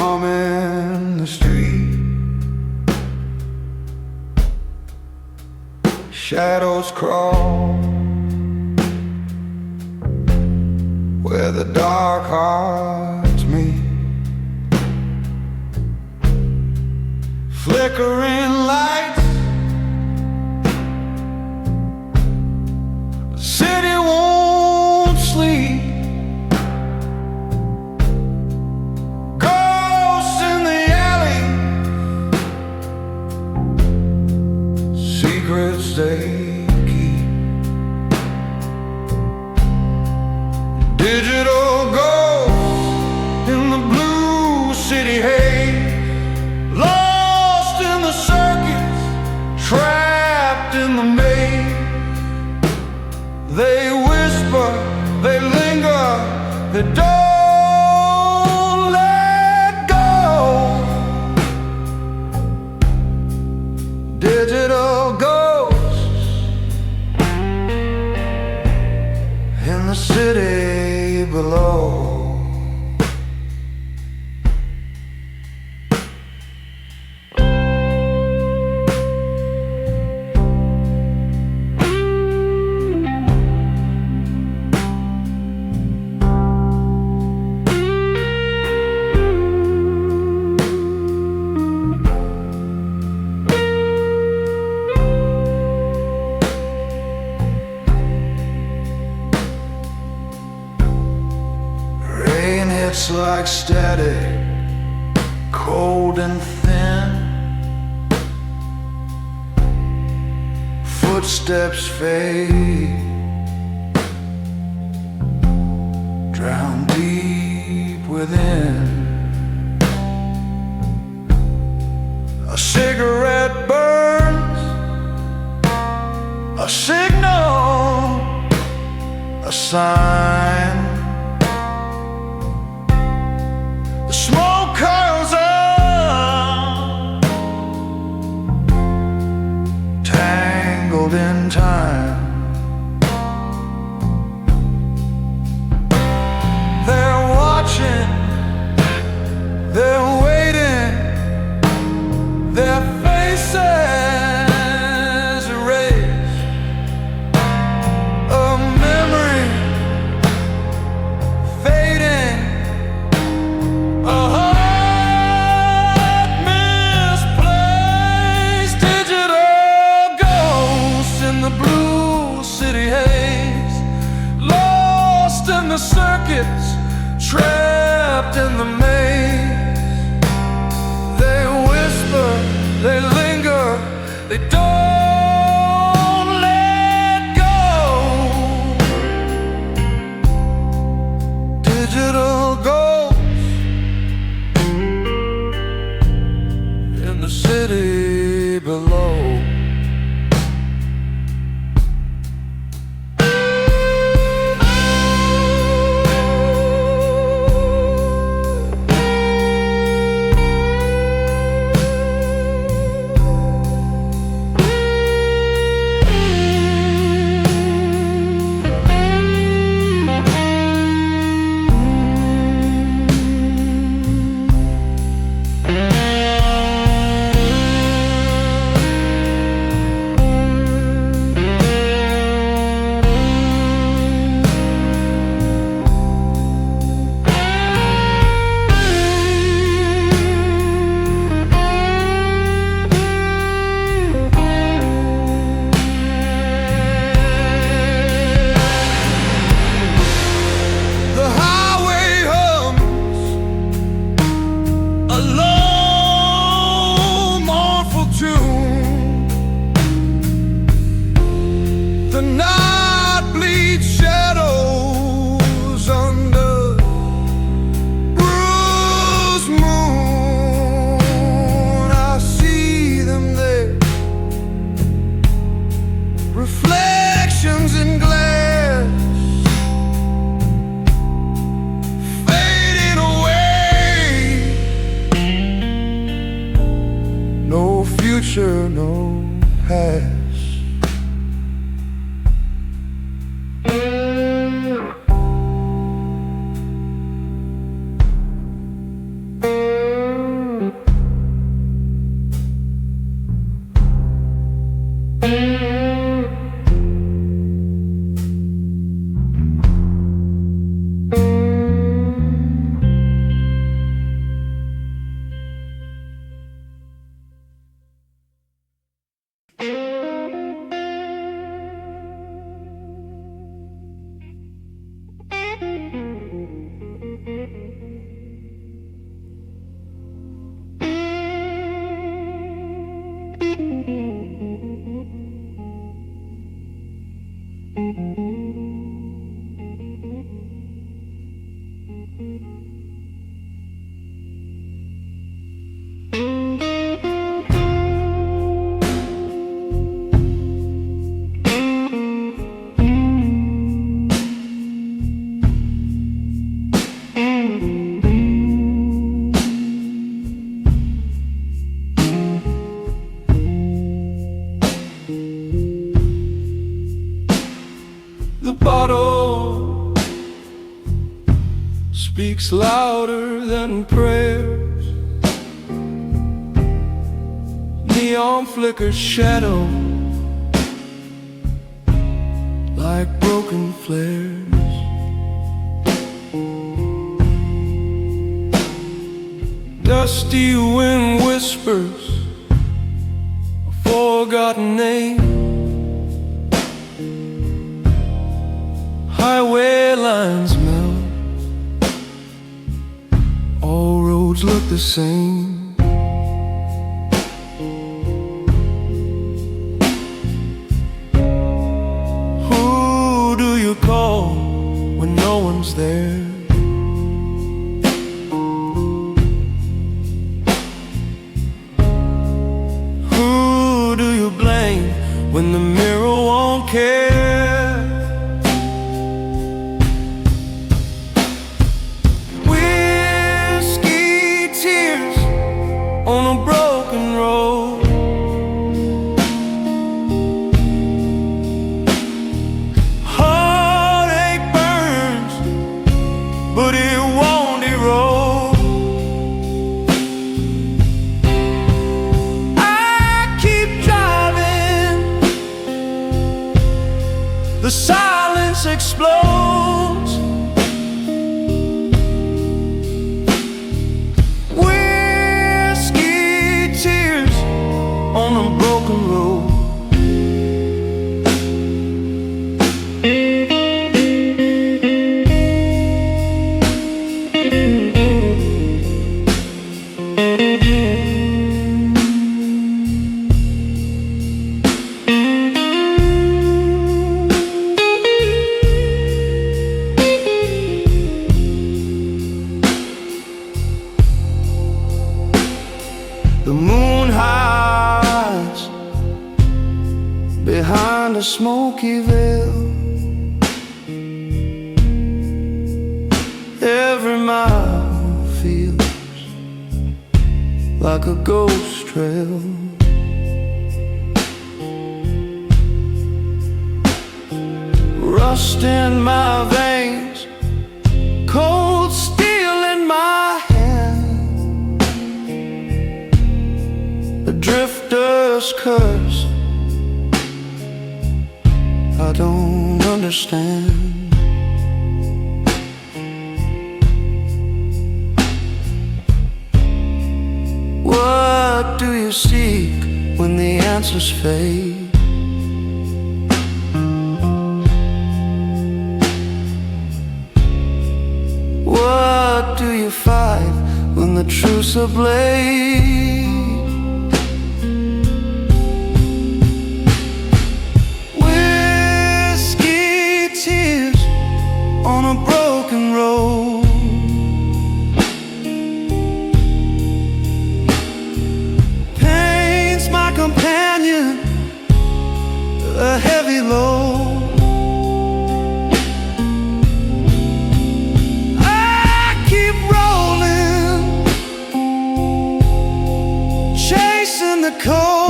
humming the street. Shadows crawl where the dark hearts meet. Flickering lights, the city won't sleep. Ghosts in the alley, secrets they keep. Digital ghosts in the blue city haze, lost in the circuits, trapped in the maze. They whisper, they linger, they don't let go. Digital ghosts in the city below. It's like static, cold and thin. Footsteps fade, drown deep within. A cigarette burns, a signal, a sign. The smoke curls up, tangled in time. They're watching, they're waiting, their faces erased. A memory fading, a heart misplaced. Digital ghosts in the blue city haze, lost in the circuits, trapped in the maze. They whisper, they linger, they don't let go. Digital ghosts in the city below. The night bleeds shadows under bruised moon. I see them there, reflections in glass, fading away. No future, no past. speaks louder than prayers. Neon flickers shadow like broken flares. Dusty wind whispers a forgotten name. Highway lines melt, all roads look the same. Who do you call when no one's there? Who do you blame when the mirror won't care? On a broken road, heartache burns, but it won't erode. I keep driving, the silence explodes. On a broken road, the moon hides behind a smoky veil. Every mile feels like a ghost trail. Rust in my veins, cold steel in my hand. A drifter's curse I don't understand. What do you seek when the answers fade? What do you fight when the truth's ablaze? On a broken road, pain's my companion, a heavy load. I keep rolling, chasing the cold.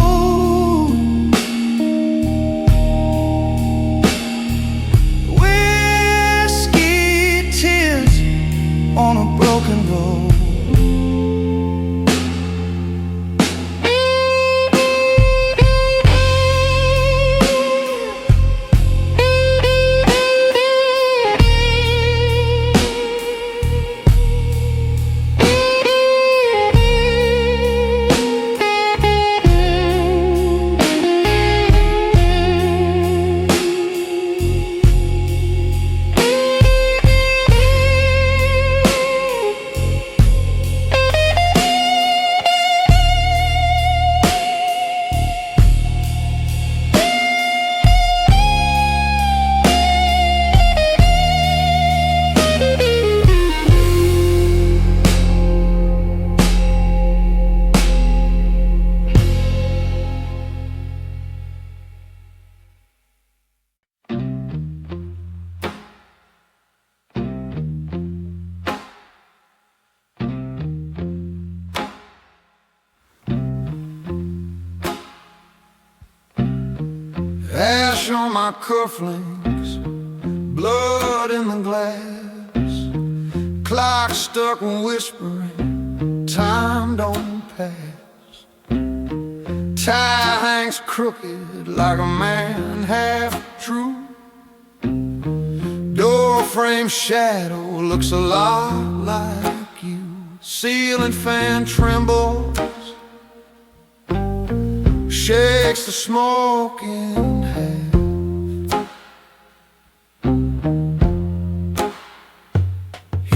On a broken road, ash on my cufflinks, blood in the glass, clock stuck whispering, time don't pass. Tie hangs crooked like a man half true. Door frame shadow looks a lot like you. Ceiling fan trembles, shakes the smoke in half.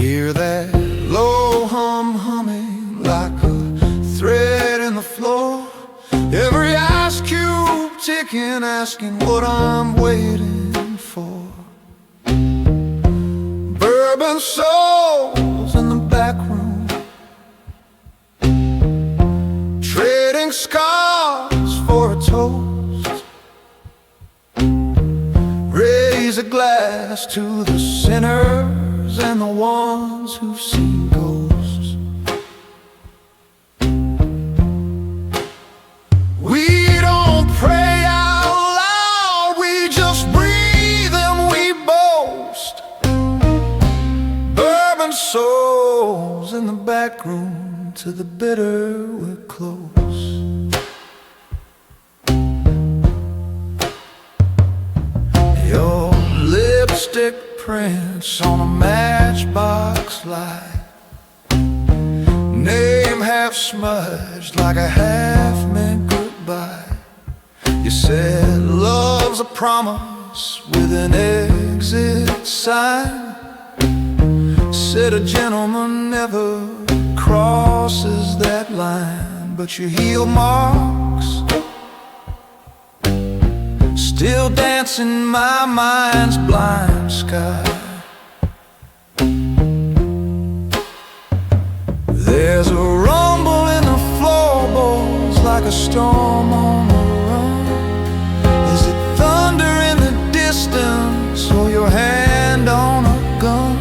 Hear that low hum humming like a thread in the floor. Every ice cube ticking, asking what I'm waiting for. Bourbon souls in the back room, trading scars for a toast. Raise a glass to the sinners and the ones who've seen ghosts. We don't pray out loud, we just breathe and we boast. Bourbon souls in the back room, to the bitter we're close. Your lipstick prints on a matchbox light, name half smudged like a half-meant goodbye. You said love's a promise with an exit sign. Said a gentleman never crosses that line, but your heel marks still dance in my mind's blind sky. There's a rumble in the floorboards like a storm on the run. Is it thunder in the distance or your hand on a gun?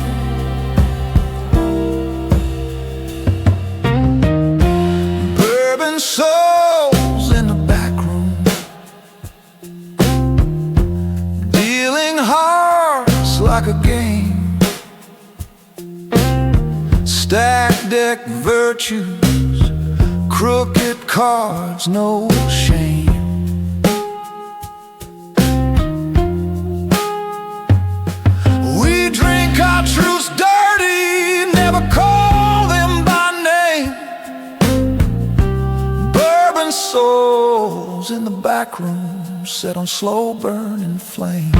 Bourbon souls in the back room, dealing hearts like a game. Stack deck virtues, crooked cards, no shame. We drink our truths dirty, never call them by name. Bourbon souls in the back room, set on slow burning flame.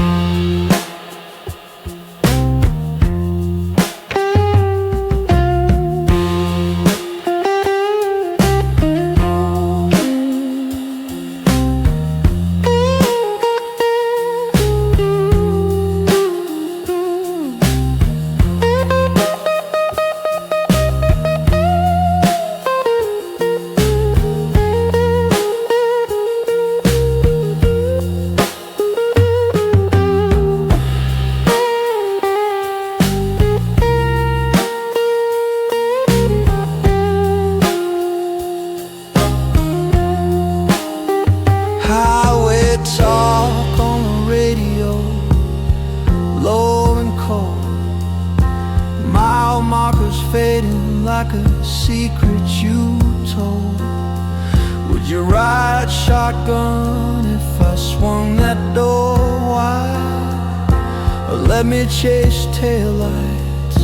Highway talk on the radio, low and cold. Mile markers fading like a secret you told. Would you ride shotgun if I swung that door wide? Or let me chase taillights?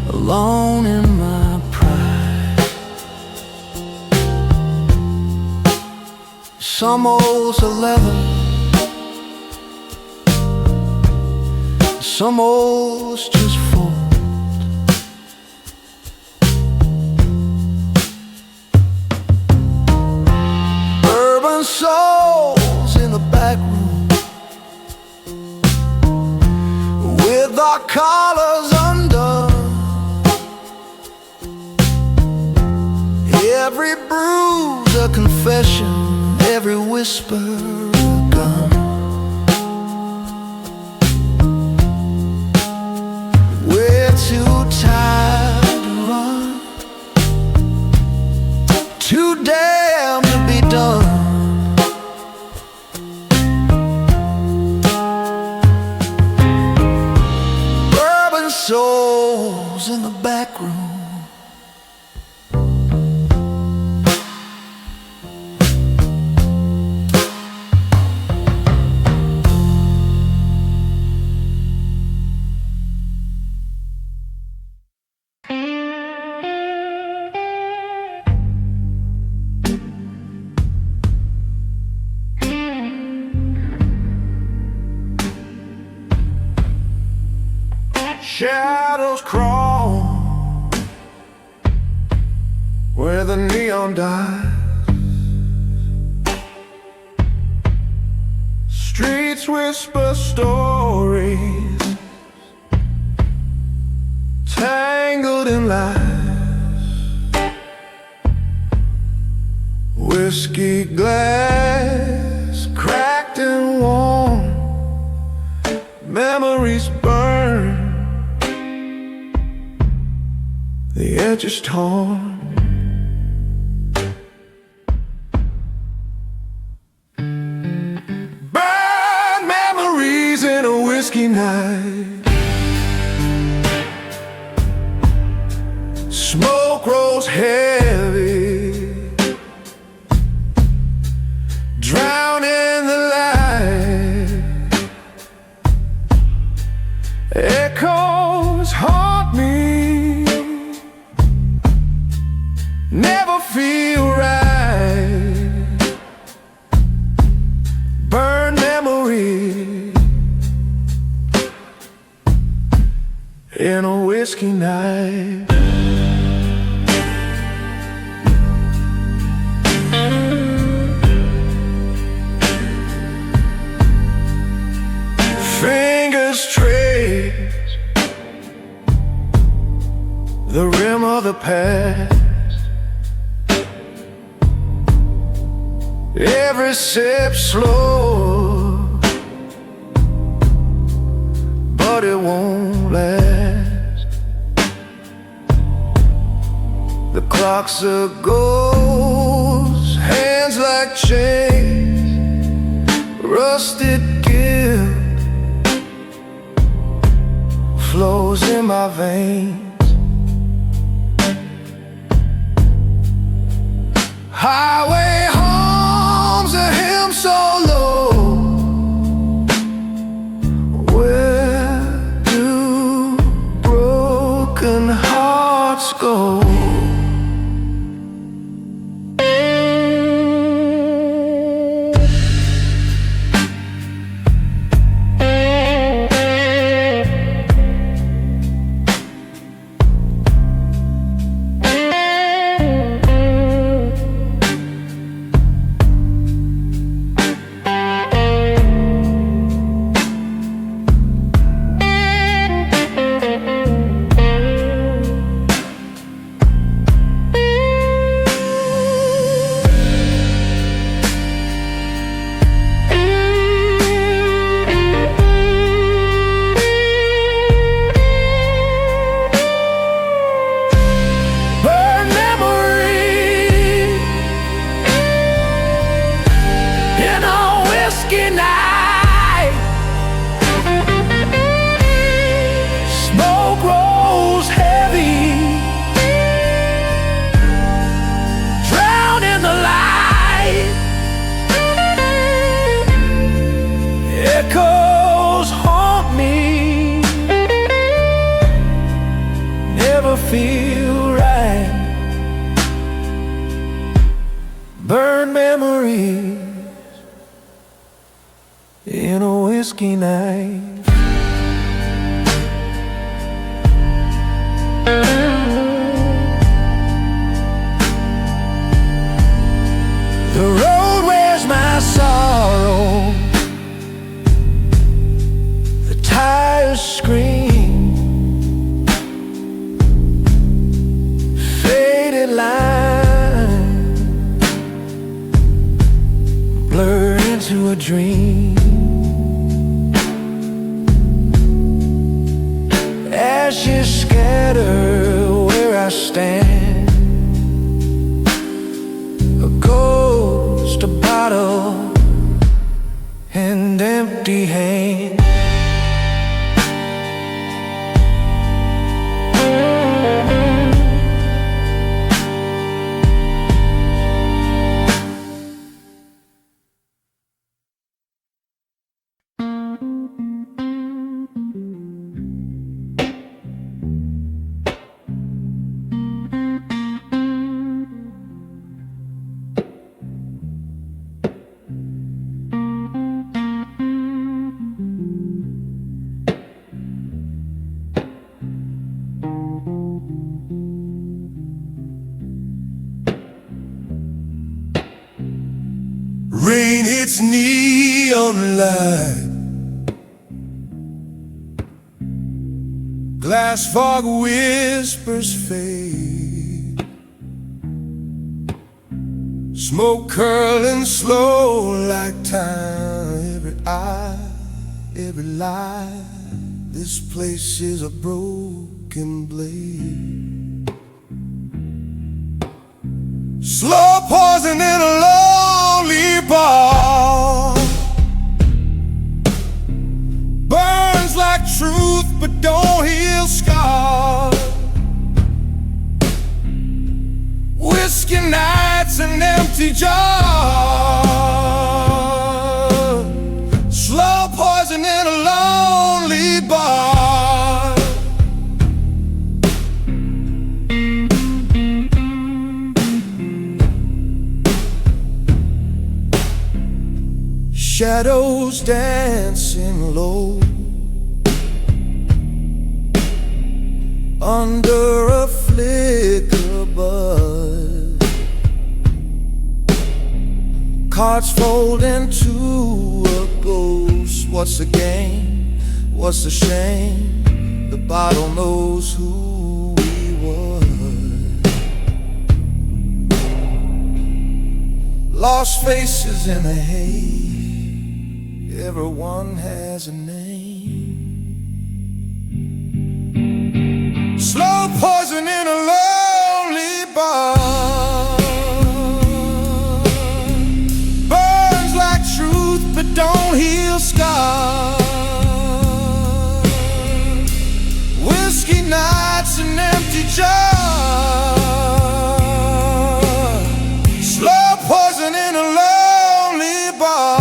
Alone in my pride. Some old's 11, some old's just 4. Bourbon souls in the back room, with our collars undone. Every bruise a confession, every whisper a gun. We're too tired to run, too damn to be done. souls in the back room. Shadows crawl where the neon dies. Streets whisper stories, tangled in lies. Whiskey glass cracked and warm, memories burn, the edge is torn. Burn memories in a whiskey night. Smoke rolls heavy, drown in the light. Echoes haunt me, never feel right. Burn memory in a whiskey night. Fingers trace the rim of the past. Every sip slow, but it won't last. The clock's a ghost, hands like chains, rusted guilt flows in my veins. Highway home's a hymn so low. Where do broken hearts go? Smoke rolls heavy, drown in the light. Echoes haunt me, never feel right. Burn memories in a whiskey night. The road wears my sorrow, the tires scream, faded line blurred into a dream. Ashes scatter where I stand, a ghost, a bottle, and empty hands. Rain hits neon light, glass fog whispers fade, smoke curling slow like time. Every eye, every lie, this place is a broken blade. Slow poison in a lonely bar, burns like truth but don't heal scars. Whiskey nights and empty jars, slow poison in a lonely bar. Shadows dancing low under a flicker bud, cards fold into a ghost. What's the game? What's the shame? The bottle knows who we were. Lost faces in a haze, everyone has a name. Slow poison in a lonely bar, burns like truth but don't heal scars. Whiskey nights and empty jars, slow poison in a lonely bar.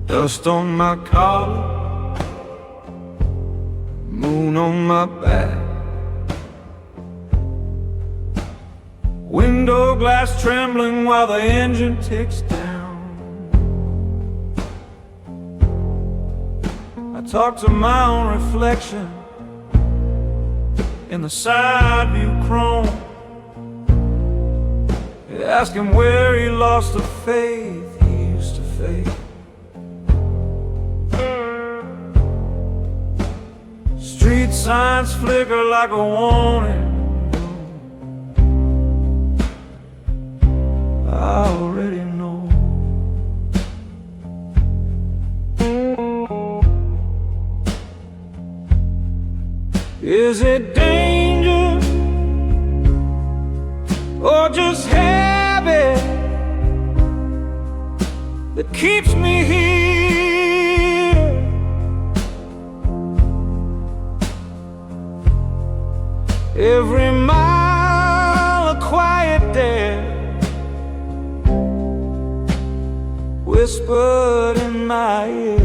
Dust on my collar, moon on my back, window glass trembling while the engine ticks down. I talk to my own reflection in the side view chrome, ask him where he lost the faith he used to fake. Street signs flicker like a warning, I already know. Is it danger or just habit that keeps me here? Every mile a quiet dare whispered in my ear.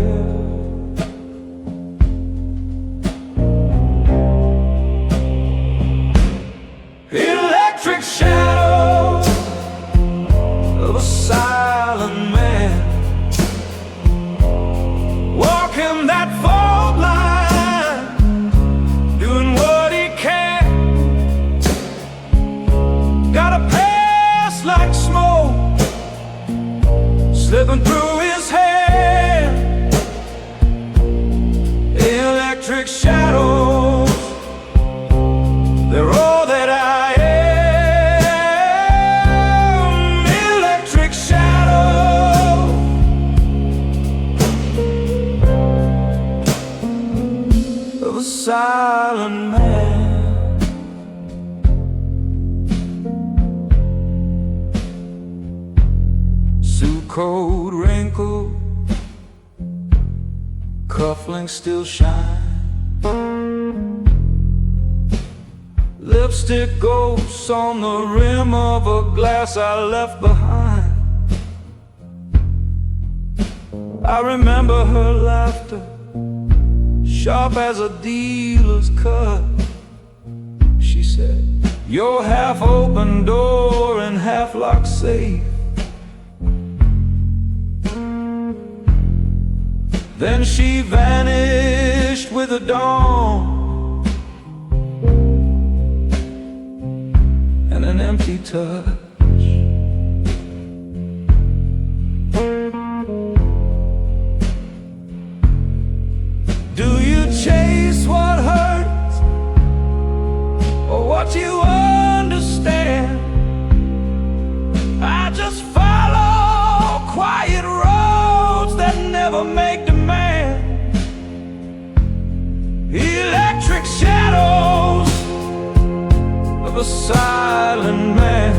slipping through his hair. Electric shadows, they're all that I am. Electric shadows of a silent man. Suit coat wrinkled, cufflinks still shine. Lipstick ghosts on the rim of a glass I left behind. I remember her laughter, sharp as a dealer's cut. She said, "Your half-open door and half-locked safe." Then she vanished with the dawn, and an empty touch. Do you chase what hurts, or what you understand? I just follow quiet roads that never make demand. Electric shadows of a silent man,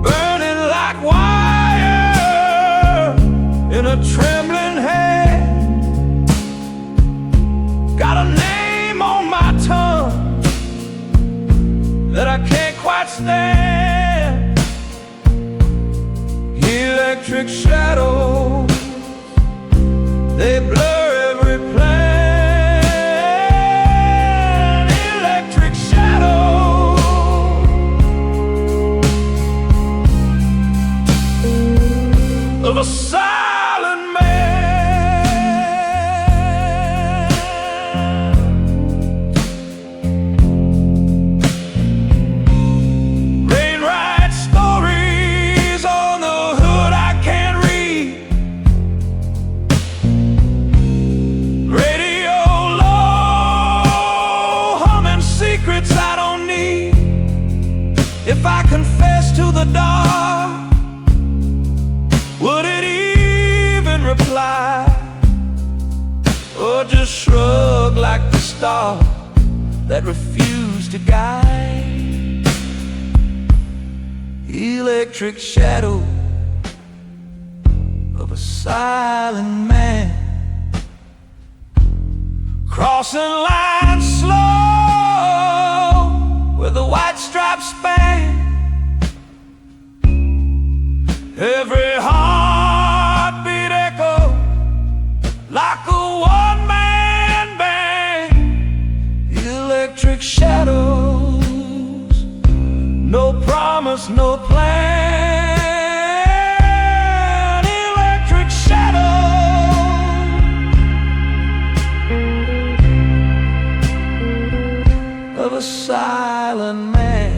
burning like wire in a trembling hand. Got a name on my tongue that I can't quite stand. Electric shadows, they blur every plan. Electric shadows of a silent man. Rain writes stories on the hood I can't read. Radio low, humming secrets I don't need. If I confess to the dark, would it even reply, or just shrug like the star that refused to guide? Electric shadow of a silent man, crossing lines slow where the white stripes span. Every heartbeat echo like a one-man band. Electric shadows, no promise, no plan. Electric shadows of a silent man.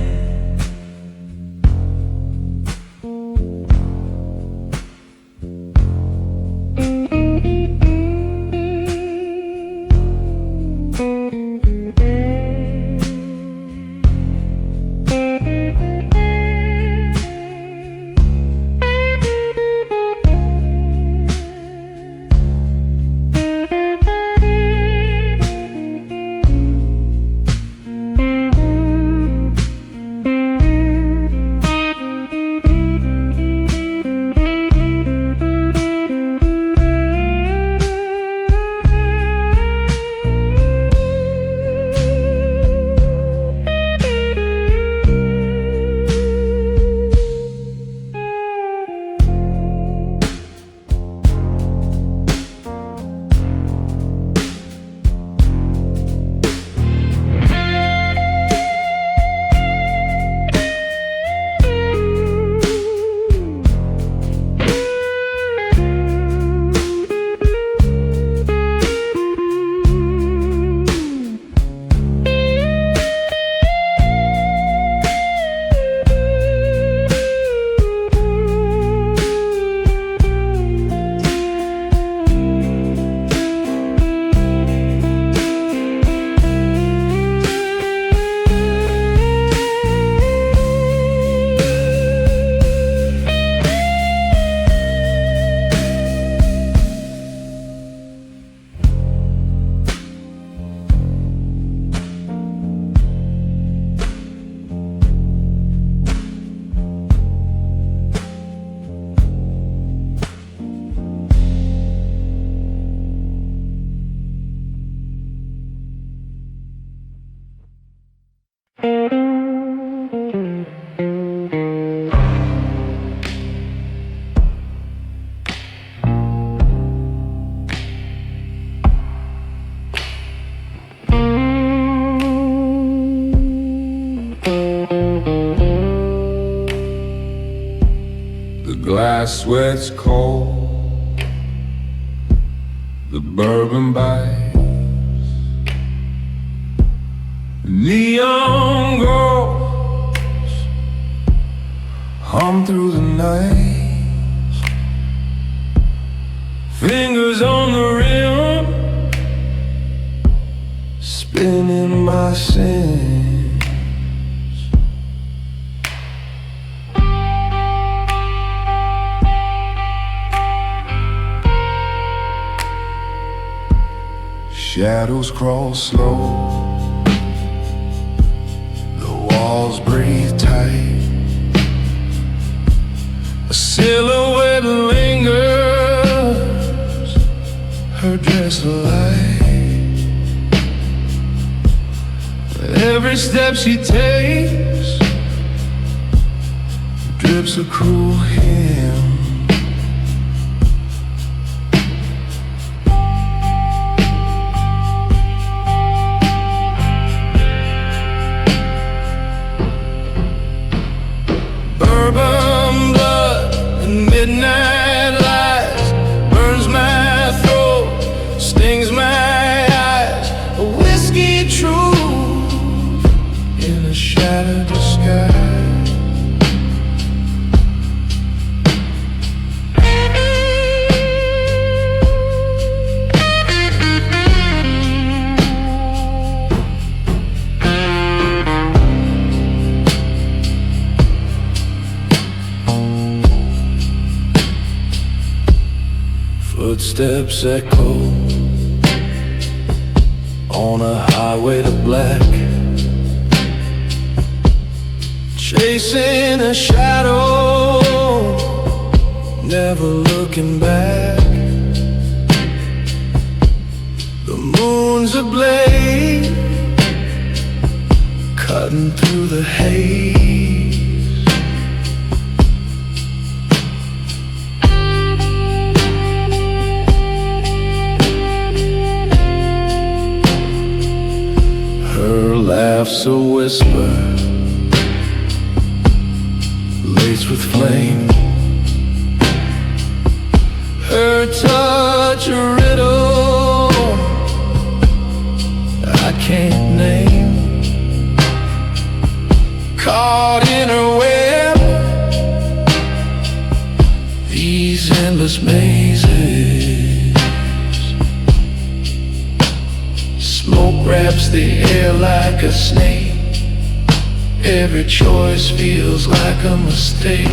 glass sweats cold, the bourbon bites, neon girls hum through the night, fingers on the rim, spinning my sins. Shadows crawl slow, the walls breathe tight, a silhouette lingers, her dress alight. Every step she takes drips a cruel hymn. Bourbon blood and midnight lights burns my throat, stings my eyes. A whiskey truth in a shattered sky. Footsteps echo on a highway to black, chasing a shadow, never looking back. The moon's ablaze, cutting through the haze. Her laugh's a whisper, laced with flame. Her touch a riddle I can't name. Caught in her web, these endless mazes. Smoke wraps the air like a snake. Every choice feels like a mistake.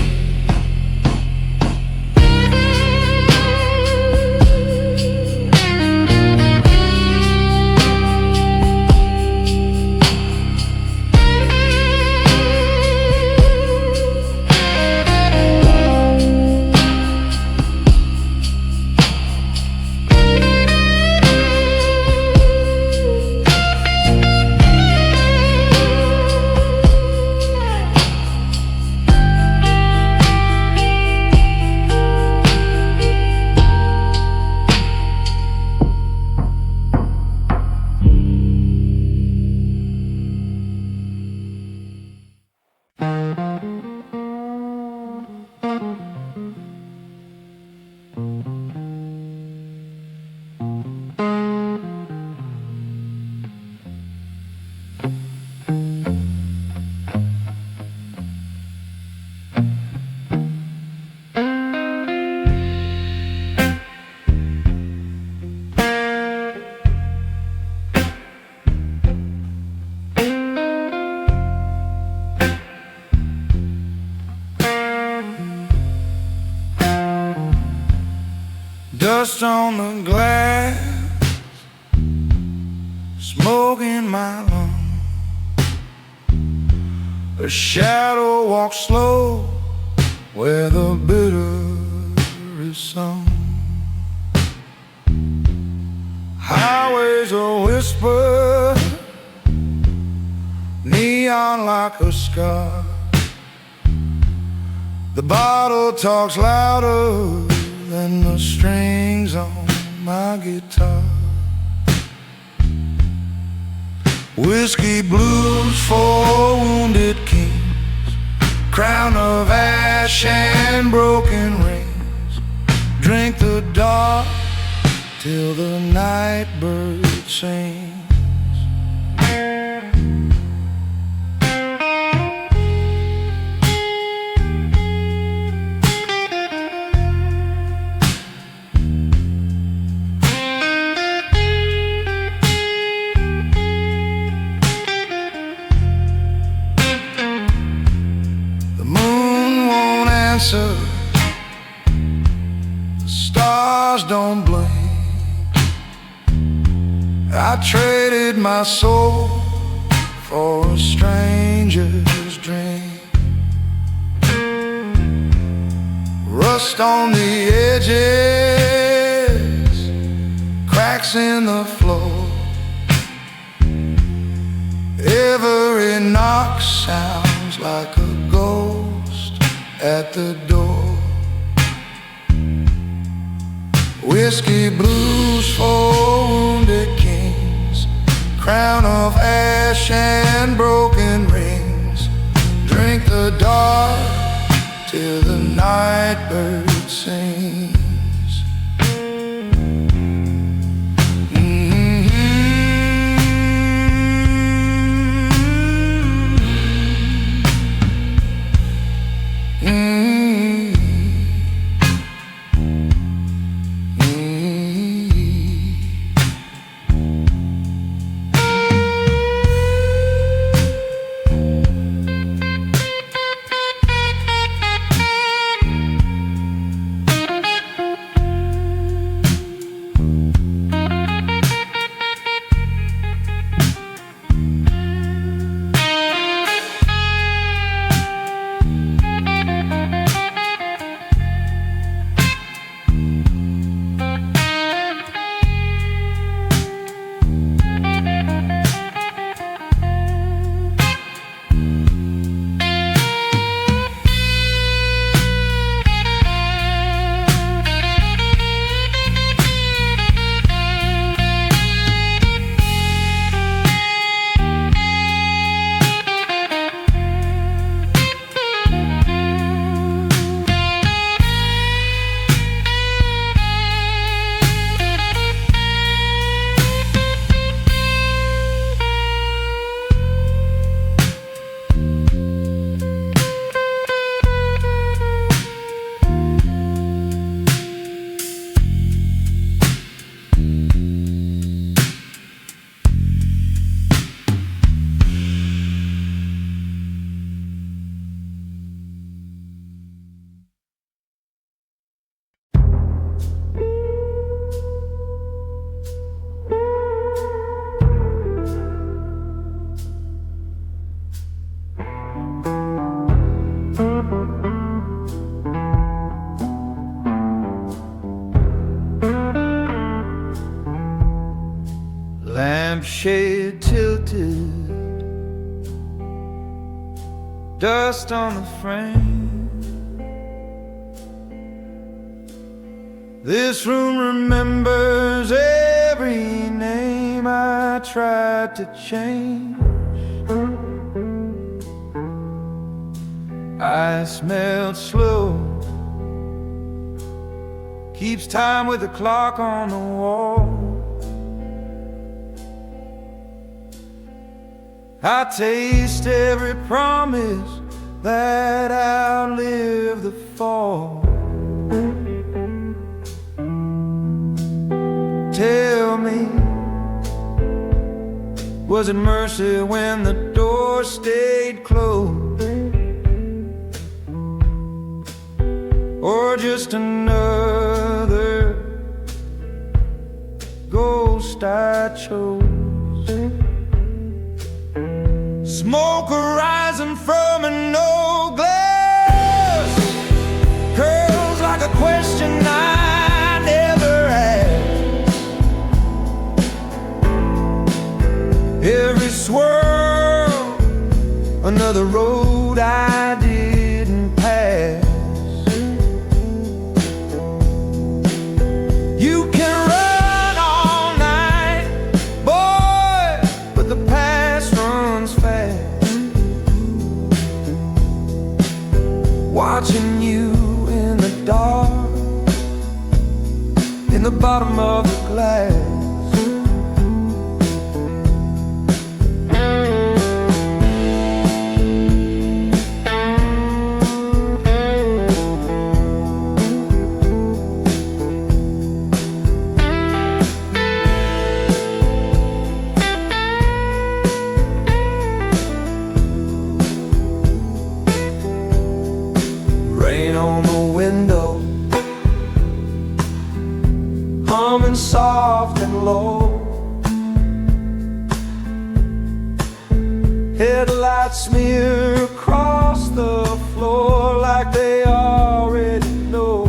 Dust on the glass, smoke in my lungs. A shadow walks slow where the bitter is sung. Highways a whisper, neon like a scar. The bottle talks louder than the strings on my guitar. Whiskey blues for wounded kings, crown of ash and broken rings. Drink the dark till the night bird sings. The moon won't answer, the stars don't blink. I traded my soul for a stranger's drink. Rust on the edges, cracks in the floor. Every knock sounds like a ghost at the door. Whiskey blues for wounded kings, crown of ash and broken rings. Drink the dark till the night bird sings. Lampshade tilted, dust on the frame. This room remembers every name I tried to change. I smelled slow, keeps time with the clock on the wall. I taste every promise that outlived the fall. Tell me, was it mercy when the door stayed closed, or just another ghost I chose? Smoke rising from an old glass, curls like a question I never asked. Every swirl, another road I didn't pass. You can run all night, boy, but the past runs fast. watching you in the dark, in the bottom of the glass. Rain on the window, humming soft and low. Headlights smear across the floor like they already know.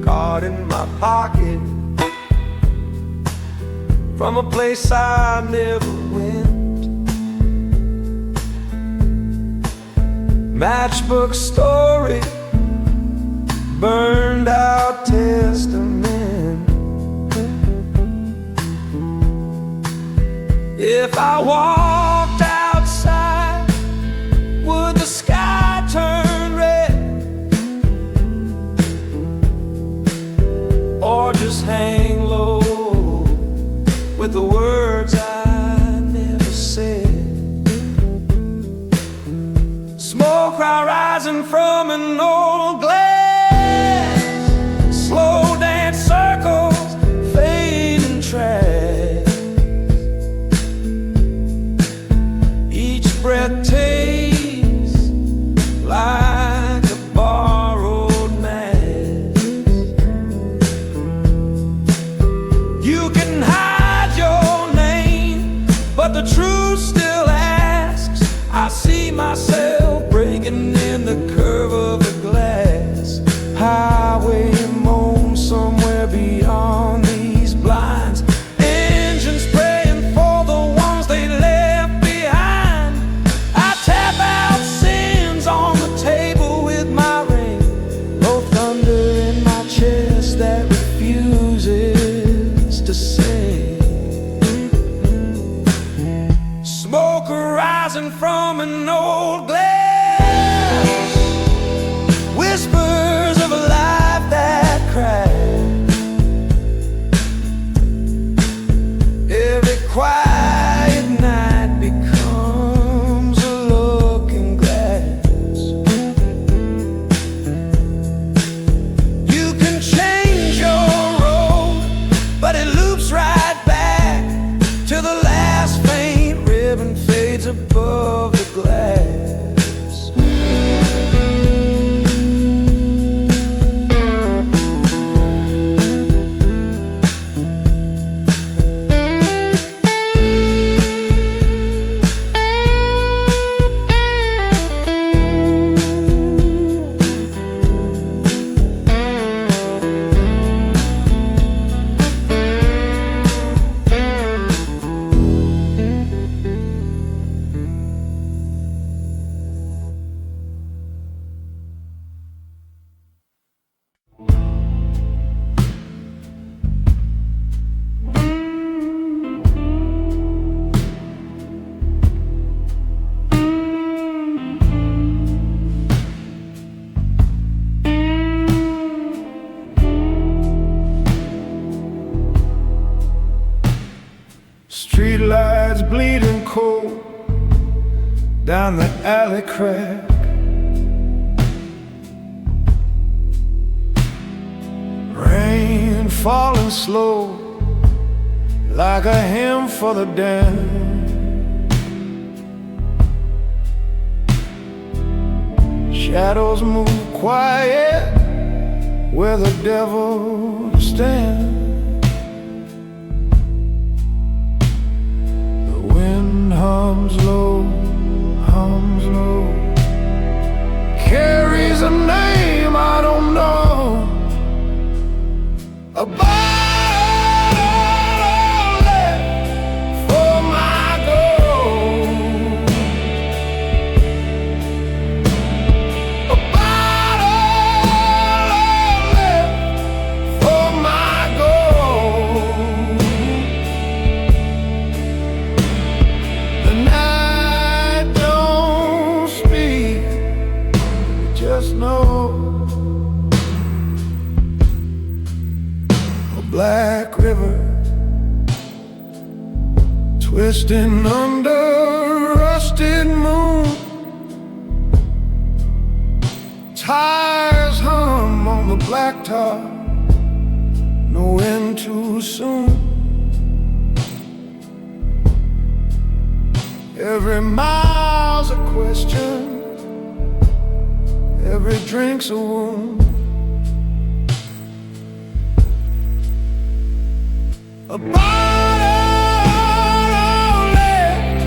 Card in my pocket from a place I never went. Matchbook story, burned out testament. If I walked outside, would the sky turn red? Or just hang low with the words I never said? Smoke rising from an old glass, slow dance circles, fading tracks. Each breath tastes like a borrowed mask. You can hide your name, but the truth still asks. I see myself breaking in the curve of the glass. Highway moans somewhere beyond these blinds. Engines praying for the ones they left behind. I tap out sins on the table with my ring, both thunder in my chest that refuses to sing. Smoke rising from an old glass, whispers of a life that crashed. Every quiet night becomes a looking glass. You can change your road, but it loops right back to the last faint ribbon fades above the glass. Street lights bleeding cold down the alley crack. Rain falling slow like a hymn for the damned. Shadows move quiet where the devil stands. Hums low, carries a name I don't know. A bottle left for my gold. A bottle left for my gold. The night river, twisting under a rusted moon. Tires hum on the blacktop, no end too soon. Every mile's a question, every drink's a wound. A bottle left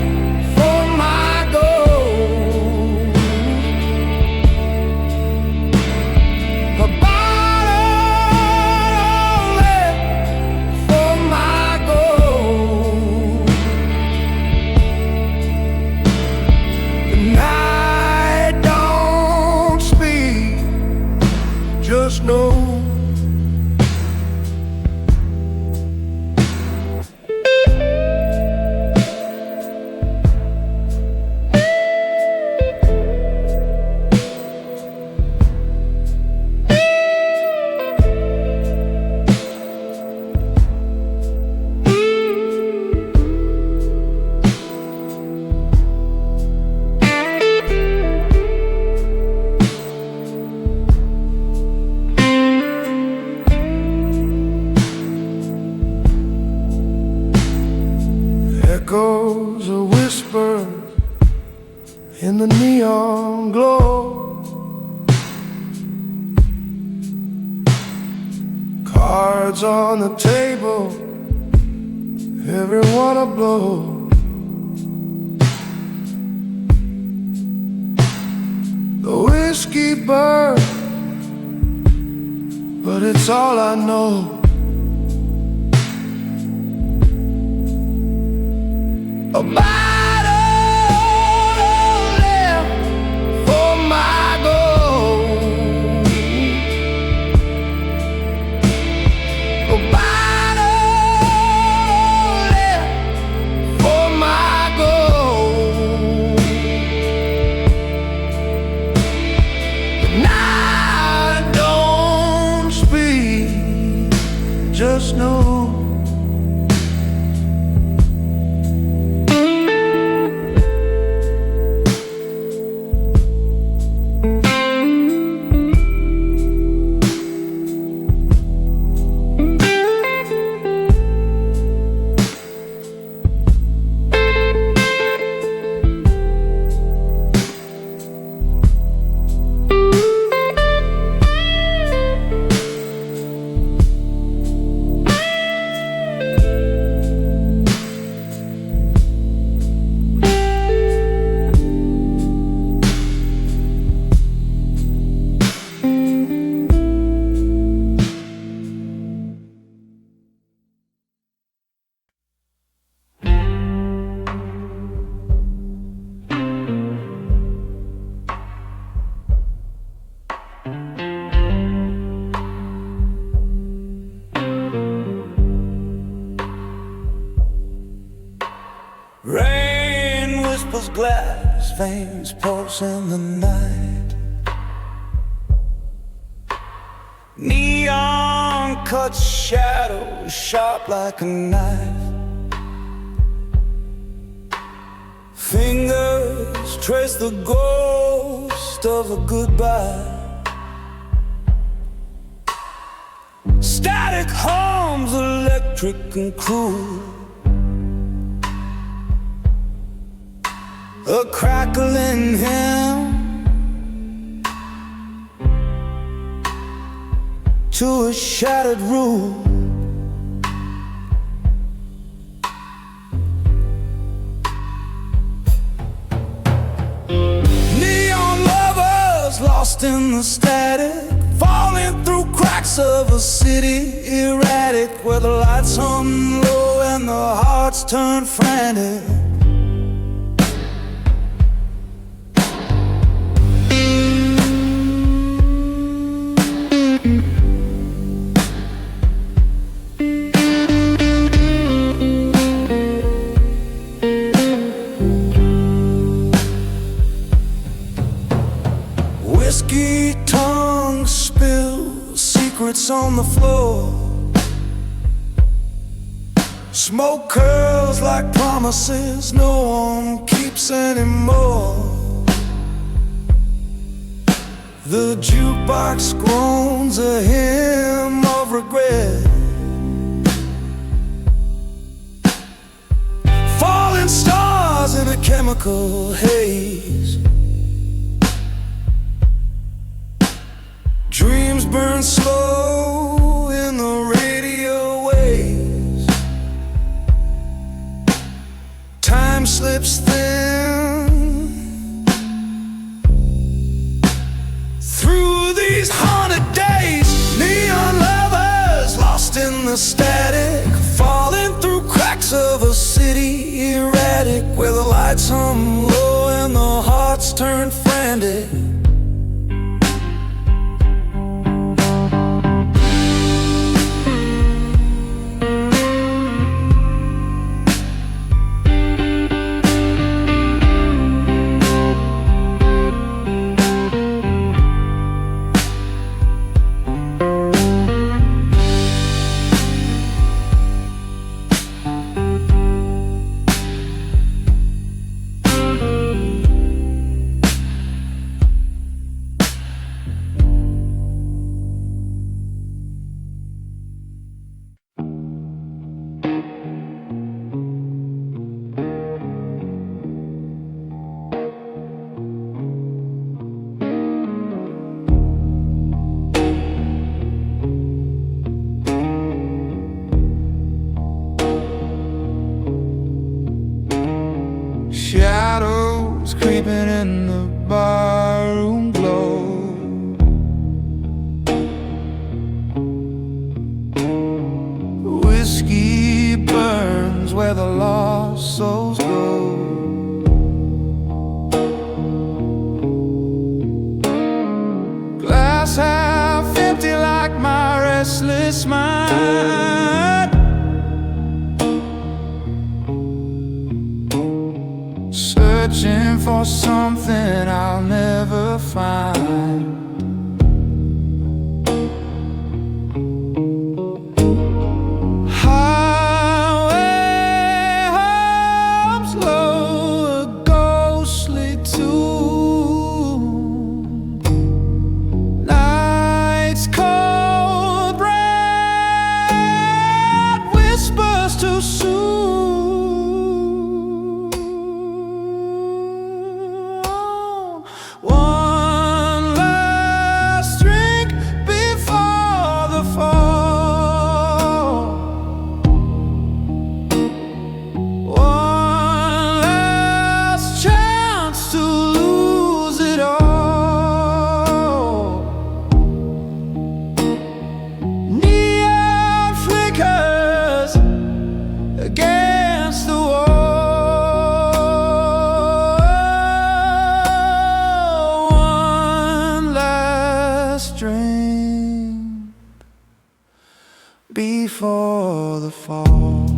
for my gold. A bottle left for my gold. The night don't speak, just know. Echoes a whisper in the neon glow. Cards on the table, everyone a blow. The whiskey burns, but it's all I know. A bottle left for my gold. A bottle left for my gold. The night don't speak, just know. Rain whispers glass, veins pulse in the night. Neon cuts shadows sharp like a knife. Fingers trace the ghost of a goodbye. Static hums, electric and cruel. A crackling hymn to a shattered rule. Neon lovers lost in the static, falling through cracks of a city erratic, where the lights hum low and the hearts turn frantic. Whiskey tongues spill secrets on the floor. Smoke curls like promises no one keeps anymore. The jukebox groans a hymn of regret. Falling stars in a chemical haze. Dreams burn slow in the radio waves. Time slips thin through these haunted days. Neon lovers lost in the static, falling through cracks of a city erratic, where the lights hum low and the hearts turn frantic. Shadows creeping in the barroom glow. Whiskey burns where the lost souls go. Glass half empty like my restless mind. Searching for something I'll never find. Highway hums low, a ghostly tune. Night's cold breath whispers too soon. Against the wall, one last drink before the fall.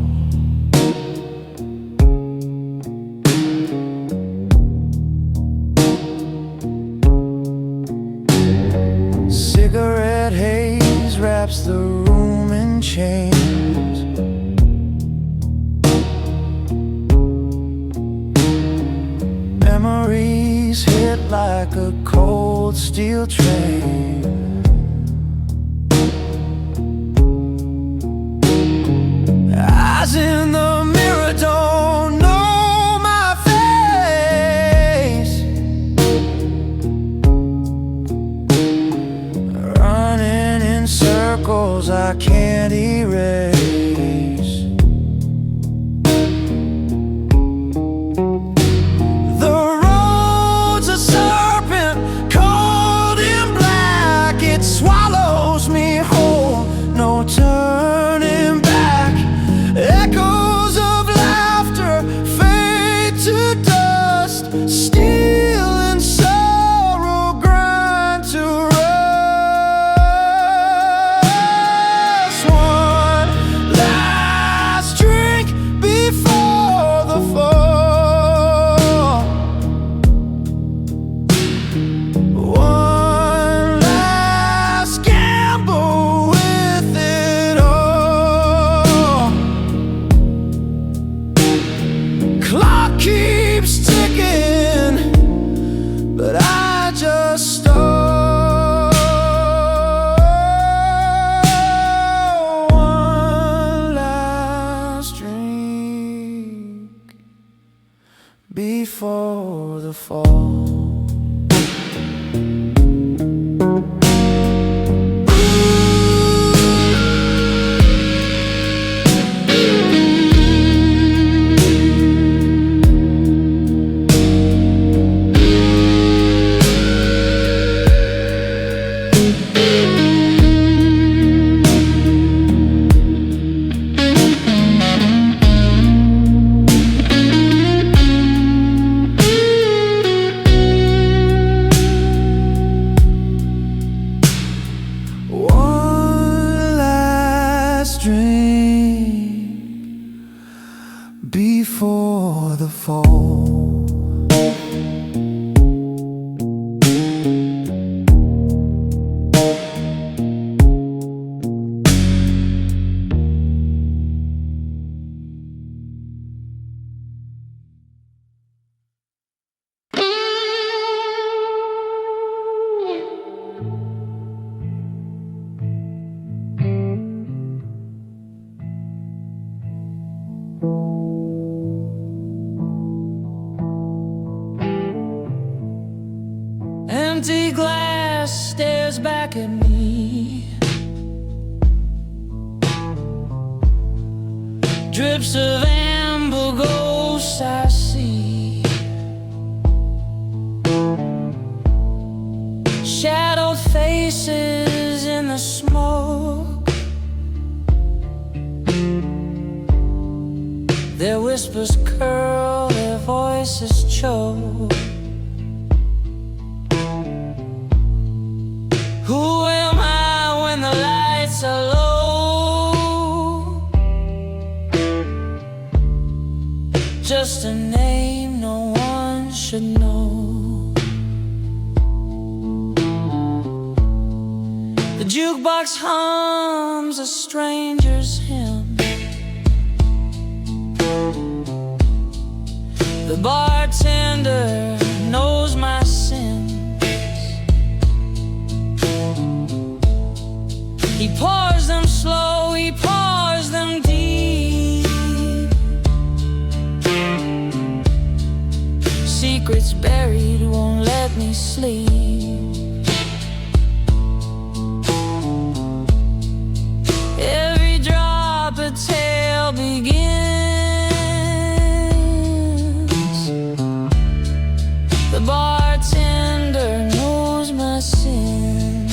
Cigarette haze wraps the room in chains. Memories hit like a cold steel train. Eyes in the mirror don't know my face. Running in circles I can't erase. Swallows me whole, no turning back. Echoes of laughter fade to dust. Steel and sorrow grind to rust. One fall. One last drink before the fall. Empty glass stares back at me. Drips of amber ghosts I see. Shadowed faces in the smoke. Their whispers curl, their voices choke. Who am I when the lights are low? Just a name no one should know. The jukebox hums a stranger's hymn. The bartender knows my sin. He pours them slow, he pours them deep. Secrets buried won't let me sleep. Every drop a tale begins. The bartender knows my sins.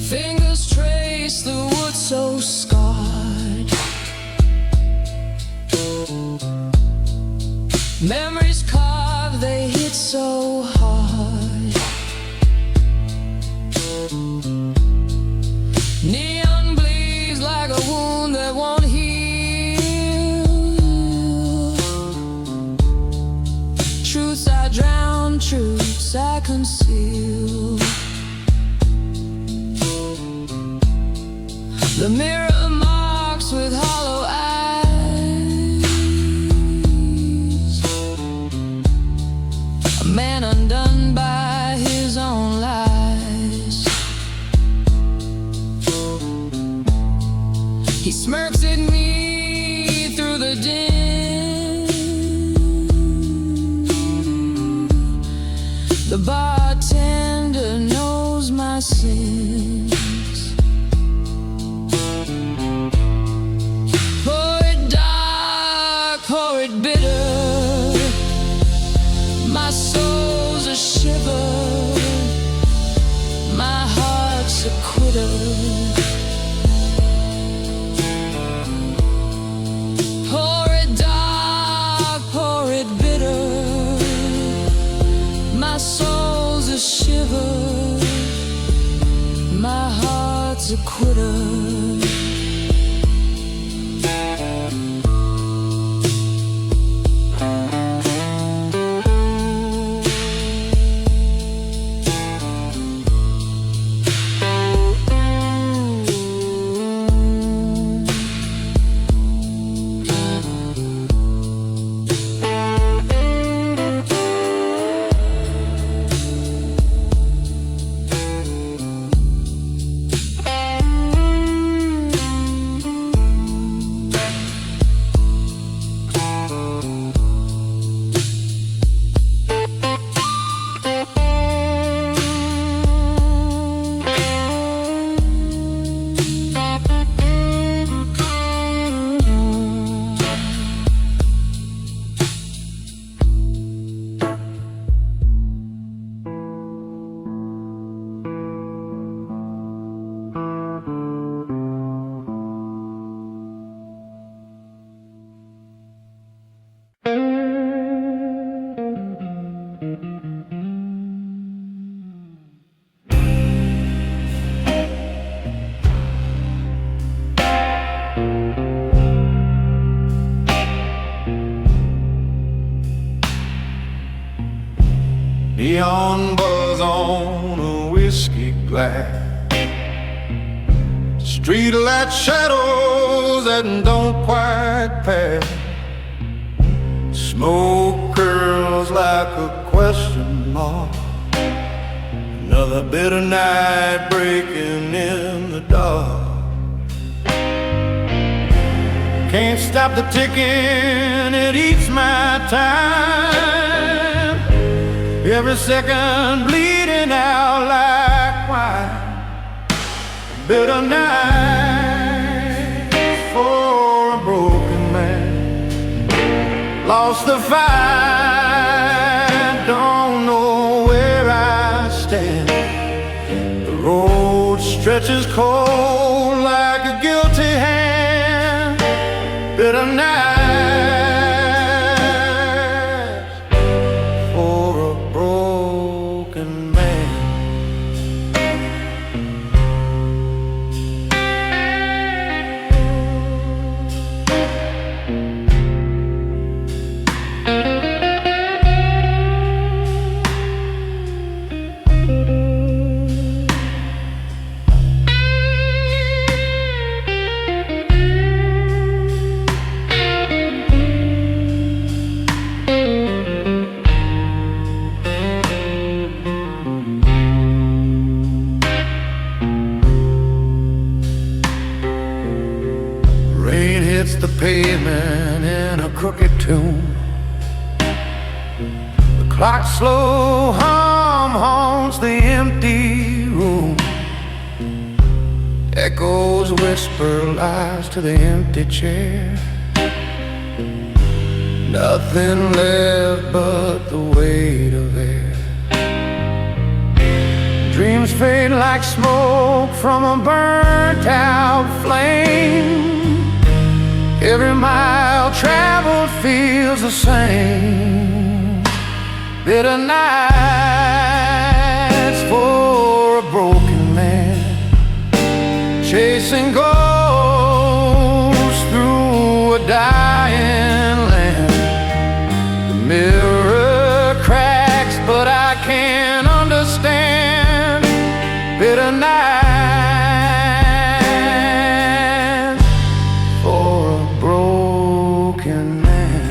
Fingers trace the wood so scarred. Memories carved, they hit so hard. Neon bleeds like a wound that won't heal. Truths I drown, truths I conceal. The mirror marks with hollow eyes. A man undone by his own lies. He smirks at me through the din. The bartender knows my sins. a quitter. Neon buzz on a whiskey glass, street light shadows that don't quite pass. Smoke curls like a question mark. Another bitter night breaking in the dark. Can't stop the ticking, it eats my time. Every second bleeding out like wine. Bitter night for a broken man. Lost the fight, don't know where I stand. The road stretches cold like a guilty hand. Bitter night for a broken man. Rain hits the pavement in a crooked tune. The clock's slow hum haunts the empty room. Echoes whisper lies to the empty chair. Nothing left but the weight of air. Dreams fade like smoke from a burnt out flame. Every mile traveled feels the same. Bitter nights for a broken man, chasing ghosts through a dying land. The mirror cracks, but I can't understand. Bitter nights for a broken man.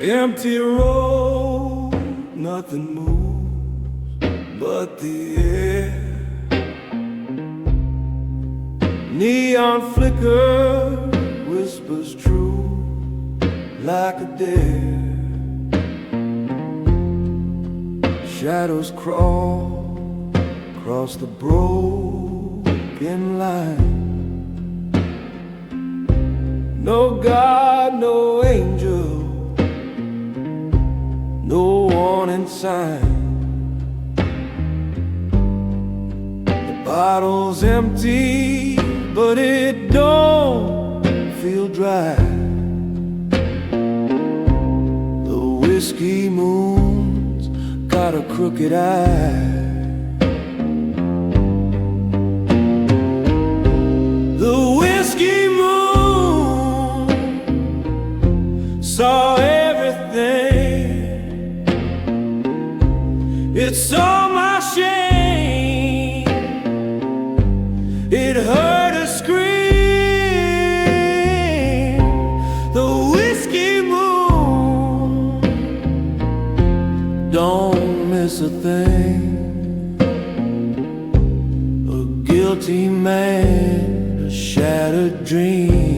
Empty road, nothing moves but the air. Neon flicker, whispers true like a dare. Shadows crawl across the broken line. No God, no angel, no warning sign. The bottle's empty, but it don't feel dry. The whiskey moon's got a crooked eye. The whiskey moon saw everything. It saw my shame. It heard a scream. The whiskey moon don't miss a thing. A guilty man, a shattered dream.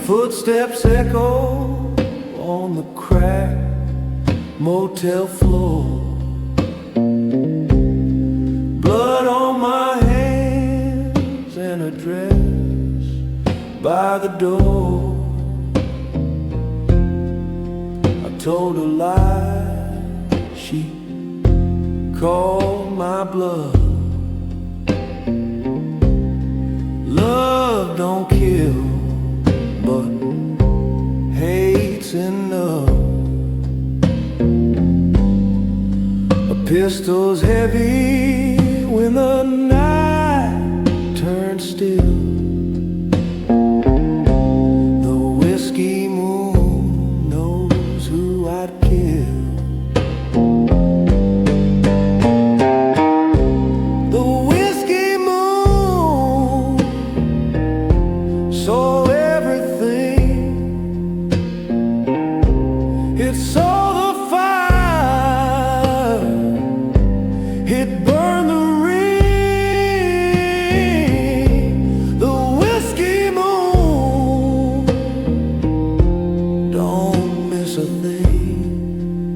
Footsteps echo on the cracked motel floor. Blood on my hands and a dress by the door. I told a lie, she called my bluff. Love don't kill, but hate's enough. A pistol's heavy when the night turns still. The whiskey moon knows who I'd kill. The whiskey moon saw it saw the fire, it burned the ring. The whiskey moon don't miss a thing.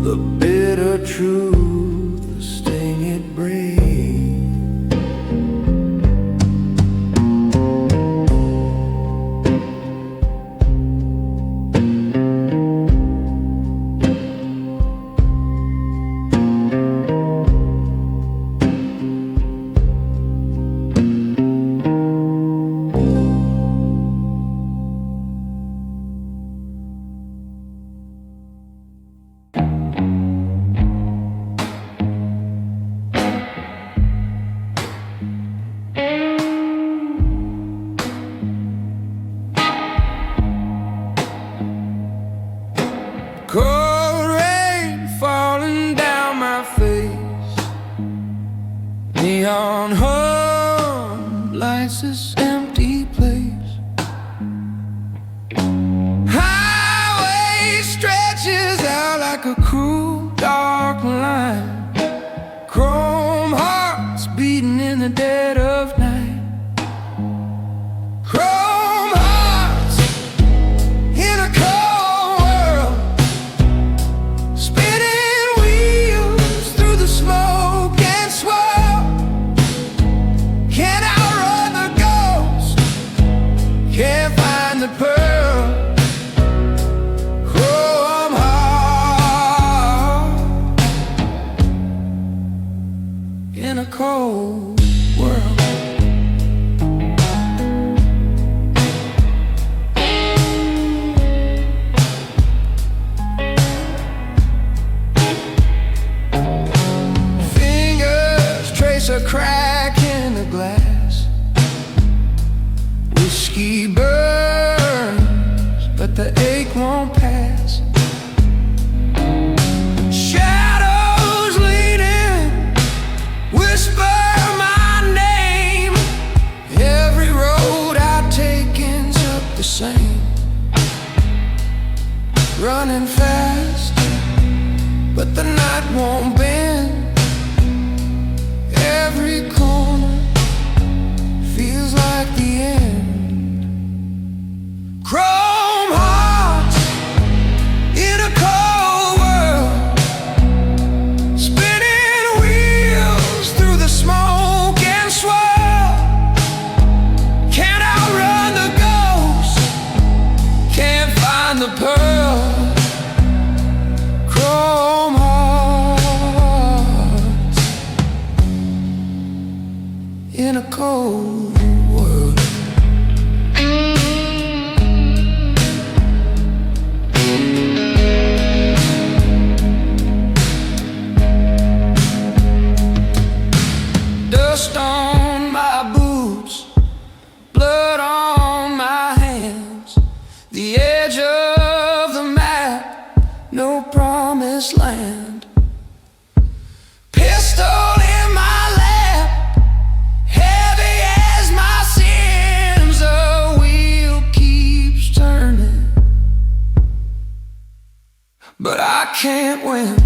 The bitter truth, the sting it brings. Cold rain falling down my face. Neon hum lights this empty place. Highway stretches out like a cruel dark line. Chrome hearts beating in the dead of night. Chrome hearts in a cold world. Spinning wheels through the smoke and swirl. Can't outrun the ghost, can't find the pearl. Chrome heart in a cold world. A crack in the glass. Whiskey burns, but the ache won't pass. but the night won't bend. Every corner feels like the end. Chrome hearts in a cold world, spinning wheels through the smoke and swirl. Can't outrun the ghost, can't find the pearl. Chrome hearts in a cold world. Dust on my boots, blood on my hands, the edge of the map, no promised land. Pistol in my lap, heavy as my sins, the wheel keeps turning, but I can't win.